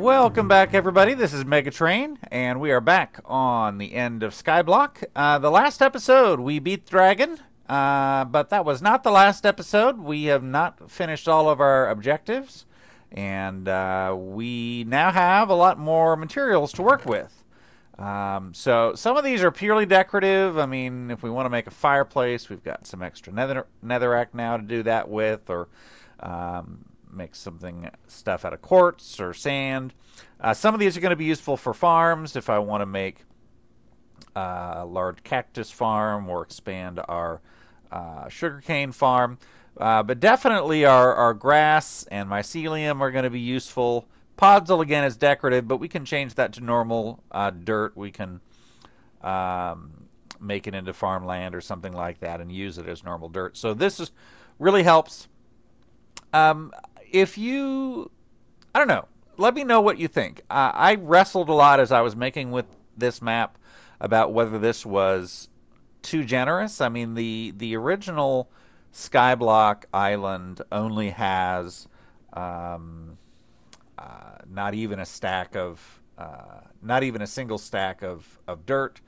Welcome back, everybody. This is MegaTrain, and we are back on the End of Skyblock. The last episode, we beat the dragon, but that was not the last episode. We have not finished all of our objectives, and we now have a lot more materials to work with. So some of these are purely decorative. I mean, if we want to make a fireplace, we've got some extra netherrack now to do that with, or make stuff out of quartz or sand. Some of these are going to be useful for farms if I want to make a large cactus farm or expand our sugarcane farm. But definitely our grass and mycelium are going to be useful. Podzol, again, is decorative, but we can change that to normal dirt. We can make it into farmland or something like that and use it as normal dirt. So this really helps. If you, I don't know, let me know what you think. I wrestled a lot as I was making with this map about whether this was too generous. I mean, the original Skyblock island only has not even a single stack of dirt,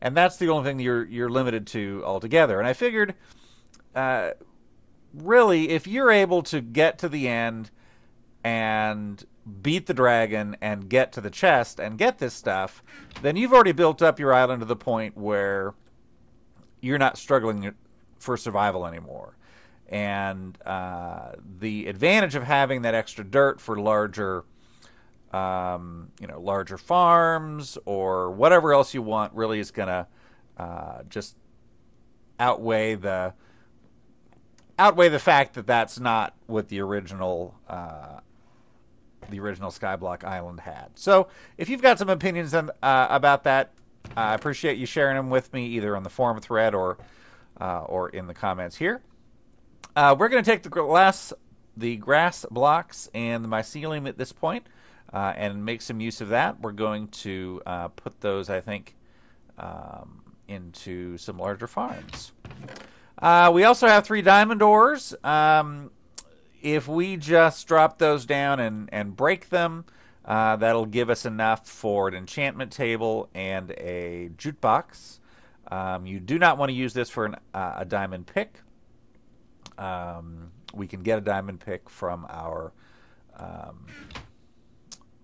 and that's the only thing you're limited to altogether. And I figured, really, if you're able to get to the end and beat the dragon and get to the chest and get this stuff, then you've already built up your island to the point where you're not struggling for survival anymore. And the advantage of having that extra dirt for larger farms or whatever else you want really is going to just outweigh the fact that that's not what the original Skyblock Island had. So if you've got some opinions about that, I appreciate you sharing them with me either on the forum thread or in the comments here. We're going to take the grass blocks and the mycelium at this point and make some use of that. We're going to put those, I think, into some larger farms. We also have 3 diamond ores. If we just drop those down and break them, that'll give us enough for an enchantment table and a jukebox. You do not want to use this for a diamond pick. We can get a diamond pick from our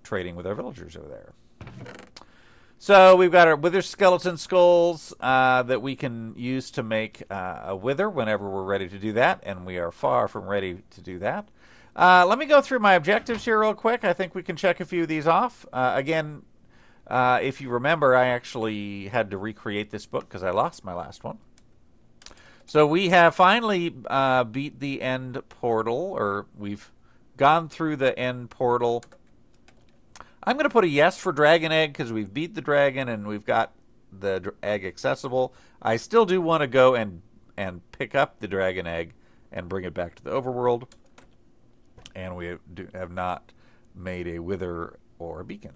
trading with our villagers over there. So we've got our wither skeleton skulls that we can use to make a wither whenever we're ready to do that, and we are far from ready to do that. Let me go through my objectives here real quick. I think we can check a few of these off. Again, if you remember, I actually had to recreate this book because I lost my last one. So we have finally beat the end portal, or we've gone through the end portal. I'm going to put a yes for dragon egg because we've beat the dragon and we've got the egg accessible. I still do want to go and pick up the dragon egg and bring it back to the overworld. And we have not made a wither or a beacon.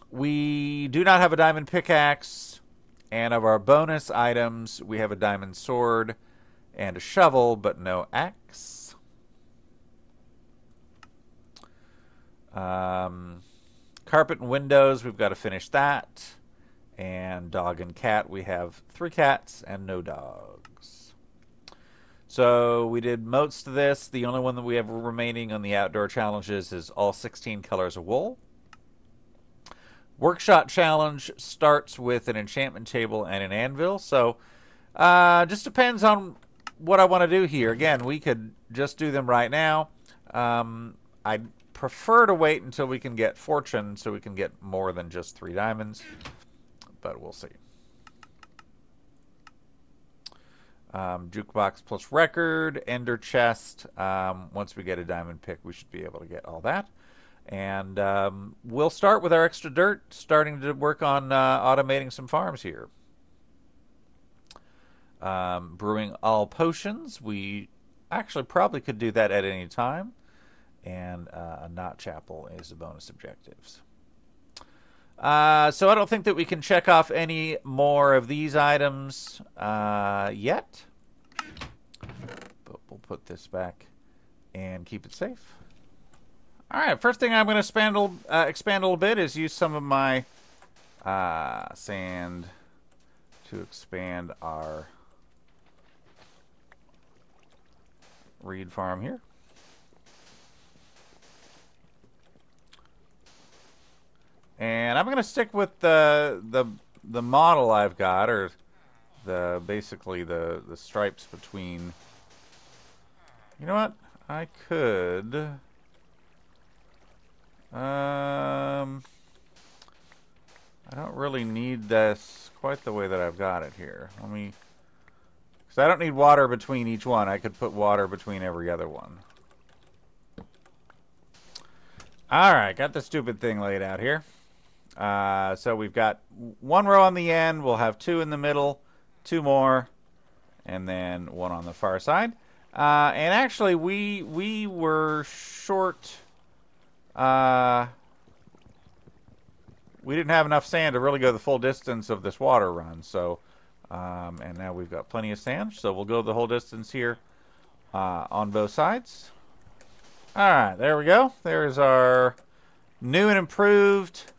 We do not have a diamond pickaxe. And of our bonus items, we have a diamond sword and a shovel, but no axe. Carpet and windows, we've got to finish that. And dog and cat, we have 3 cats and no dogs. So we did most of this. The only one that we have remaining on the outdoor challenges is all 16 colors of wool. Workshop challenge starts with an enchantment table and an anvil. So just depends on what I want to do here. Again, we could just do them right now. I'd prefer to wait until we can get fortune so we can get more than just 3 diamonds, but we'll see. Jukebox plus record, ender chest. Once we get a diamond pick, we should be able to get all that. And we'll start with our extra dirt, starting to work on automating some farms here. Brewing all potions. We actually probably could do that at any time. And a knot chapel is the bonus objectives. So I don't think that we can check off any more of these items yet. But we'll put this back and keep it safe. All right, first thing I'm going to expand a little bit is use some of my sand to expand our reed farm here. And I'm going to stick with the model I've got, or basically the stripes between. You know what? I could. I don't really need this quite the way that I've got it here. Let me. Because I don't need water between each one. I could put water between every other one. Alright, got the stupid thing laid out here. So we've got one row on the end. We'll have two in the middle, two more, and then one on the far side. And actually, we were short. We didn't have enough sand to really go the full distance of this water run. So, and now we've got plenty of sand. So we'll go the whole distance here on both sides. All right, there we go. There's our new and improved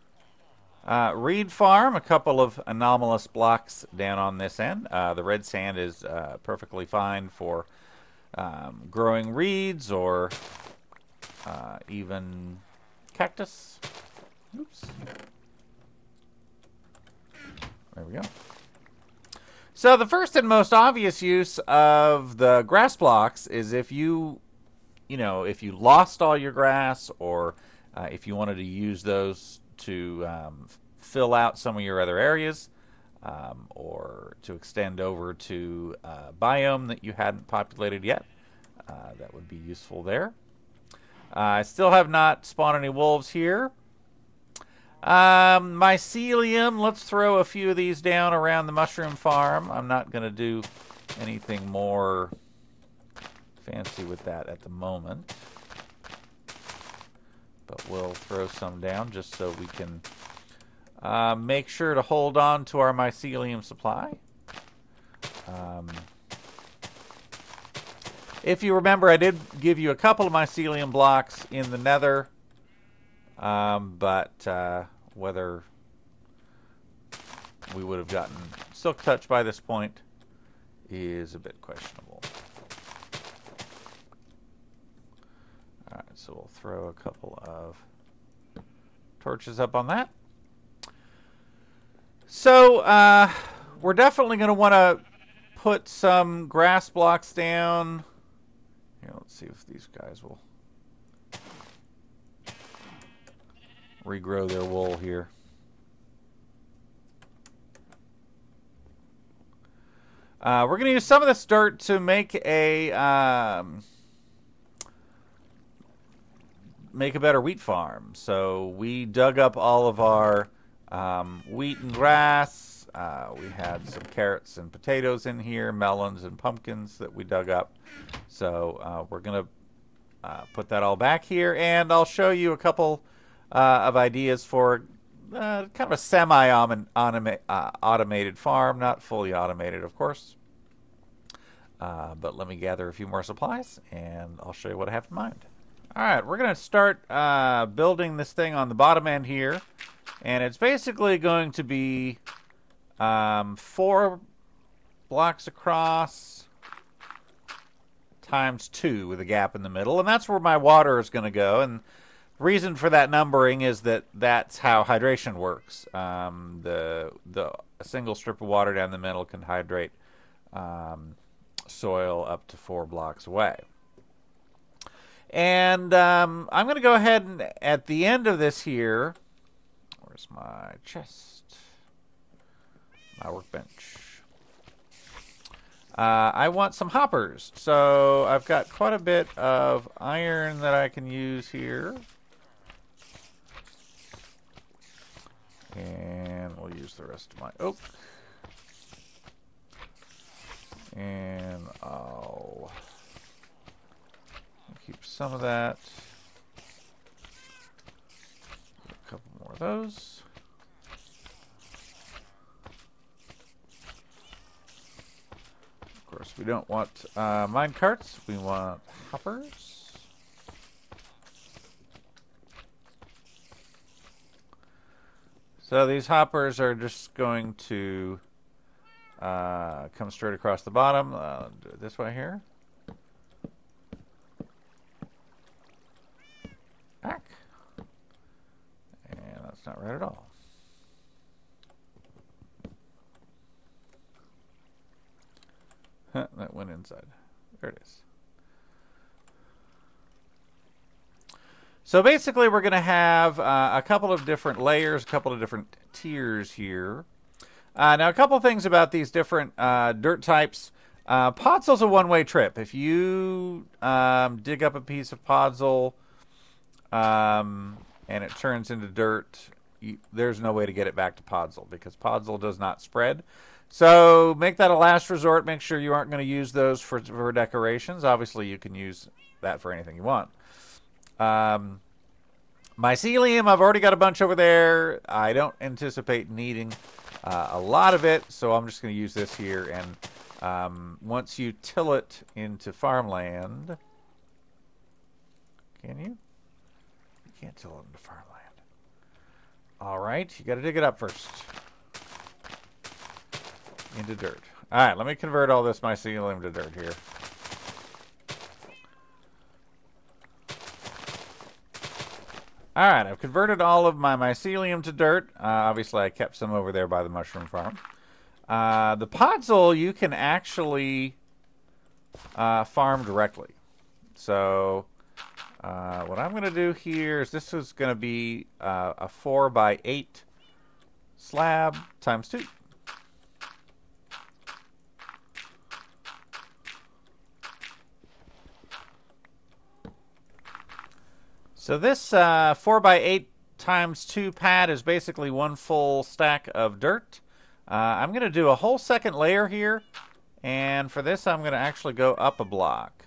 reed farm. A couple of anomalous blocks down on this end. The red sand is perfectly fine for growing reeds or even cactus. Oops. There we go. So the first and most obvious use of the grass blocks is if you lost all your grass, or if you wanted to use those to fill out some of your other areas, or to extend over to a biome that you hadn't populated yet. That would be useful there. I still have not spawned any wolves here. Mycelium, let's throw a few of these down around the mushroom farm. I'm not going to do anything more fancy with that at the moment. But we'll throw some down just so we can make sure to hold on to our mycelium supply. If you remember, I did give you a couple of mycelium blocks in the nether, but whether we would have gotten silk touch by this point is a bit questionable. Alright, so we'll throw a couple of torches up on that. So, we're definitely going to want to put some grass blocks down. Here, let's see if these guys will regrow their wool here. We're going to use some of this dirt to make a better wheat farm. So we dug up all of our wheat and grass. We had some carrots and potatoes in here, melons and pumpkins that we dug up. So we're going to put that all back here, and I'll show you a couple of ideas for kind of a semi-automated farm, not fully automated, of course. But let me gather a few more supplies, and I'll show you what I have in mind. All right, we're going to start building this thing on the bottom end here, and it's basically going to be 4 blocks across times 2 with a gap in the middle, and that's where my water is going to go. And the reason for that numbering is that that's how hydration works. A single strip of water down the middle can hydrate soil up to 4 blocks away. And I'm going to go ahead and at the end of this here, where's my chest? My workbench. I want some hoppers. So I've got quite a bit of iron that I can use here. And we'll use the rest of my oak. And I'll keep some of that. A couple more of those. Of course, we don't want mine carts. We want hoppers. So these hoppers are just going to come straight across the bottom. Do it this way here. Back. And that's not right at all. That went inside. There it is. So basically we're going to have a couple of different layers, a couple of different tiers here. Now a couple of things about these different dirt types. Podsel's a one-way trip. If you dig up a piece of podzol and it turns into dirt, there's no way to get it back to podzol because podzol does not spread. So make that a last resort. Make sure you aren't going to use those for decorations. Obviously, you can use that for anything you want. Mycelium, I've already got a bunch over there. I don't anticipate needing a lot of it, so I'm just going to use this here. And once you till it into farmland, can you? You can't till it into farmland. All right, you got to dig it up first. Into dirt. All right, let me convert all this mycelium to dirt here. All right, I've converted all of my mycelium to dirt. Obviously, I kept some over there by the mushroom farm. The podzol you can actually farm directly. So what I'm going to do here is this is going to be a 4x8 slab times 2. So this 4x8 times 2 pad is basically one full stack of dirt. I'm going to do a whole second layer here. And for this, I'm going to actually go up a block.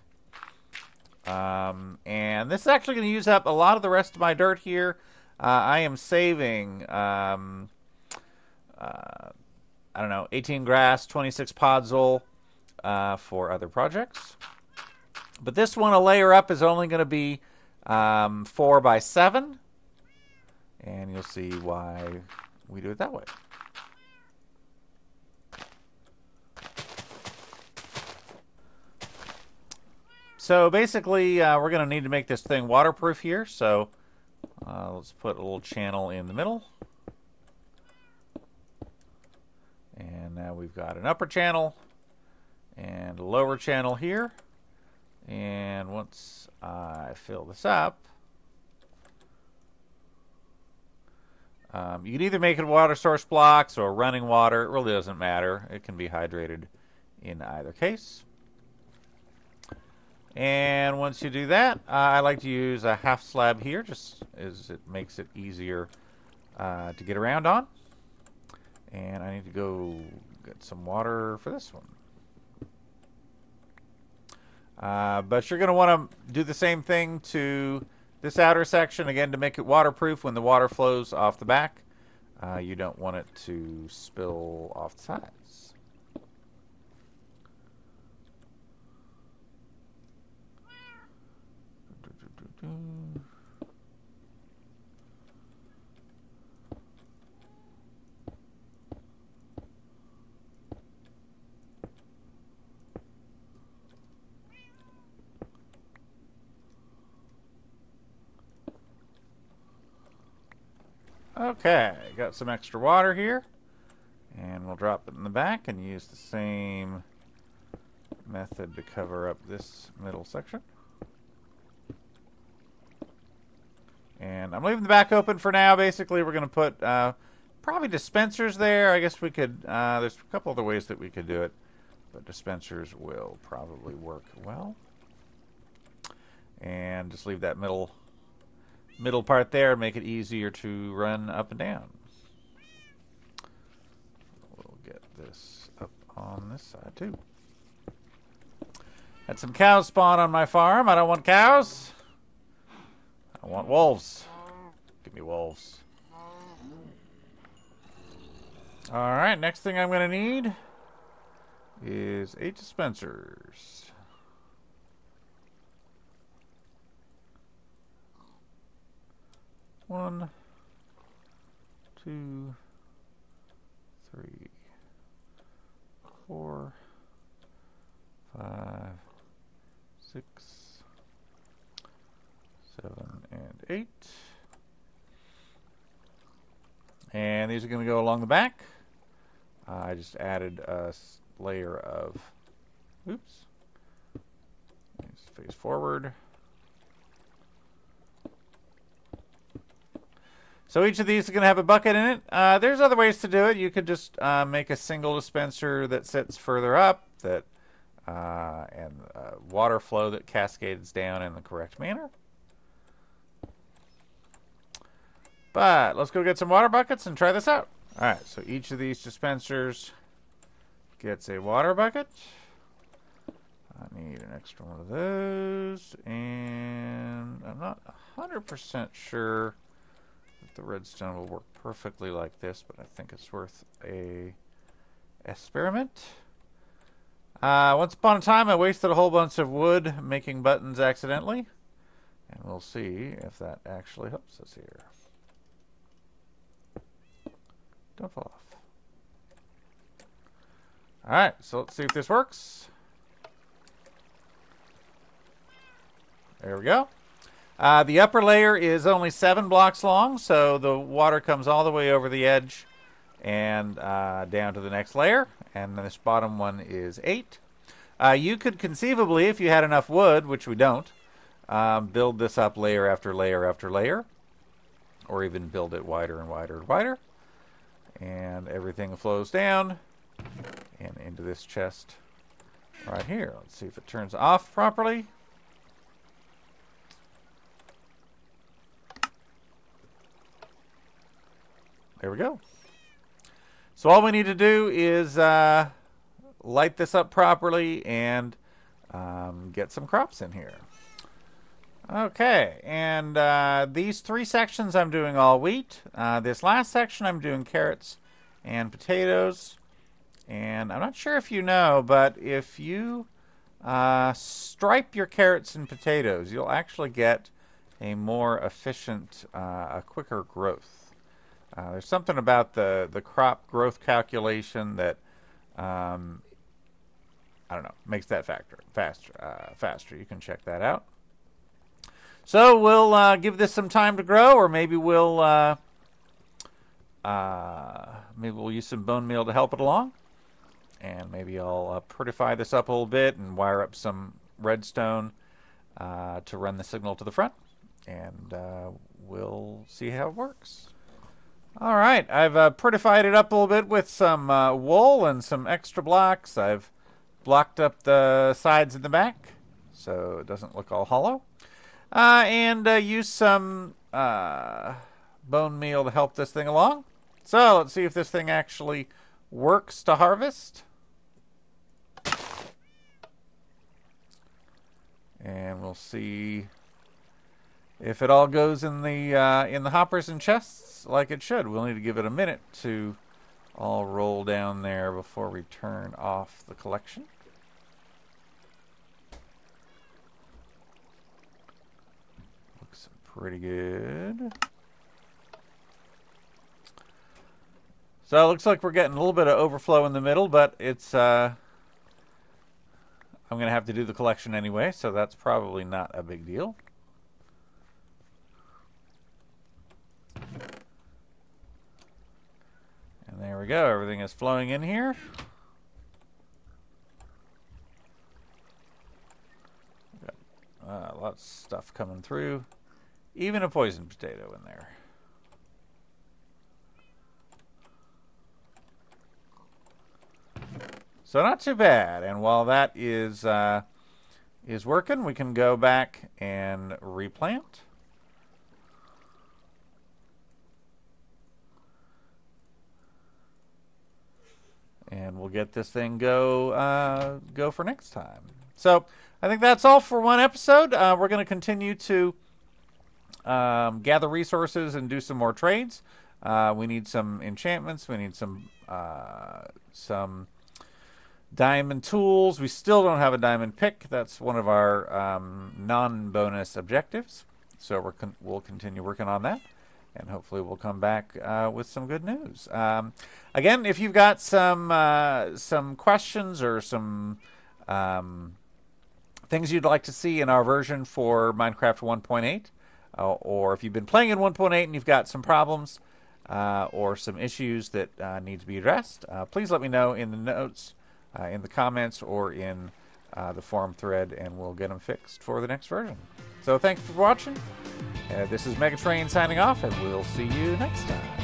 And this is actually going to use up a lot of the rest of my dirt here. I am saving, I don't know, 18 grass, 26 podzol for other projects. But this one, a layer up, is only going to be 4x7, and you'll see why we do it that way. So basically, we're going to need to make this thing waterproof here, so let's put a little channel in the middle. And now we've got an upper channel and a lower channel here. And once I fill this up, you can either make it water source blocks or running water. It really doesn't matter. It can be hydrated in either case. And once you do that, I like to use a half slab here, just as it makes it easier to get around on. And I need to go get some water for this one. But you're going to want to do the same thing to this outer section, again, to make it waterproof. When the water flows off the back, you don't want it to spill off the sides. Okay, got some extra water here, and we'll drop it in the back and use the same method to cover up this middle section. And I'm leaving the back open for now. Basically, we're going to put probably dispensers there. I guess we could, there's a couple other ways that we could do it, but dispensers will probably work well. And just leave that middle part there, make it easier to run up and down. We'll get this up on this side too. Had some cows spawn on my farm. I don't want cows. I want wolves. Give me wolves. Alright, next thing I'm going to need is 8 dispensers. One, 2, 3, 4, 5, 6, 7, and 8. And these are going to go along the back. I just added a layer of, oops, face forward. So each of these is going to have a bucket in it. There's other ways to do it. You could just make a single dispenser that sits further up, that and water flow that cascades down in the correct manner. But let's go get some water buckets and try this out. All right, so each of these dispensers gets a water bucket. I need an extra one of those, and I'm not 100% sure that the redstone will work perfectly like this, but I think it's worth a experiment. Once upon a time, I wasted a whole bunch of wood making buttons accidentally, and we'll see if that actually helps us here. Don't fall off. All right, so let's see if this works. There we go. The upper layer is only 7 blocks long, so the water comes all the way over the edge and down to the next layer. And this bottom one is 8. You could conceivably, if you had enough wood, which we don't, build this up layer after layer after layer, or even build it wider and wider and wider. And everything flows down and into this chest right here. Let's see if it turns off properly. There we go. So all we need to do is light this up properly and get some crops in here. Okay, and these 3 sections I'm doing all wheat. This last section I'm doing carrots and potatoes. And I'm not sure if you know, but if you stripe your carrots and potatoes, you'll actually get a more efficient, a quicker growth. There's something about the crop growth calculation that, I don't know, makes that faster. You can check that out. So we'll give this some time to grow, or maybe we'll use some bone meal to help it along. And maybe I'll prettify this up a little bit and wire up some redstone to run the signal to the front. And we'll see how it works. All right, I've prettified it up a little bit with some wool and some extra blocks. I've blocked up the sides and the back so it doesn't look all hollow. And use some bone meal to help this thing along. So let's see if this thing actually works to harvest. And we'll see if it all goes in the hoppers and chests like it should. We'll need to give it a minute to all roll down there before we turn off the collection. Looks pretty good. So it looks like we're getting a little bit of overflow in the middle, but it's I'm going to have to do the collection anyway, so that's probably not a big deal. And there we go. Everything is flowing in here. Got lots of stuff coming through. Even a poison potato in there. So not too bad. And while that is working, we can go back and replant. And we'll get this thing go for next time. So I think that's all for one episode. We're going to continue to gather resources and do some more trades. We need some enchantments. We need some diamond tools. We still don't have a diamond pick. That's one of our non-bonus objectives. So we'll continue working on that. and hopefully we'll come back with some good news. Again, if you've got some questions or some things you'd like to see in our version for Minecraft 1.8, or if you've been playing in 1.8 and you've got some problems or some issues that need to be addressed, please let me know in the notes, in the comments, or in the forum thread, and we'll get them fixed for the next version. So thanks for watching. This is MegaTrain signing off, and we'll see you next time.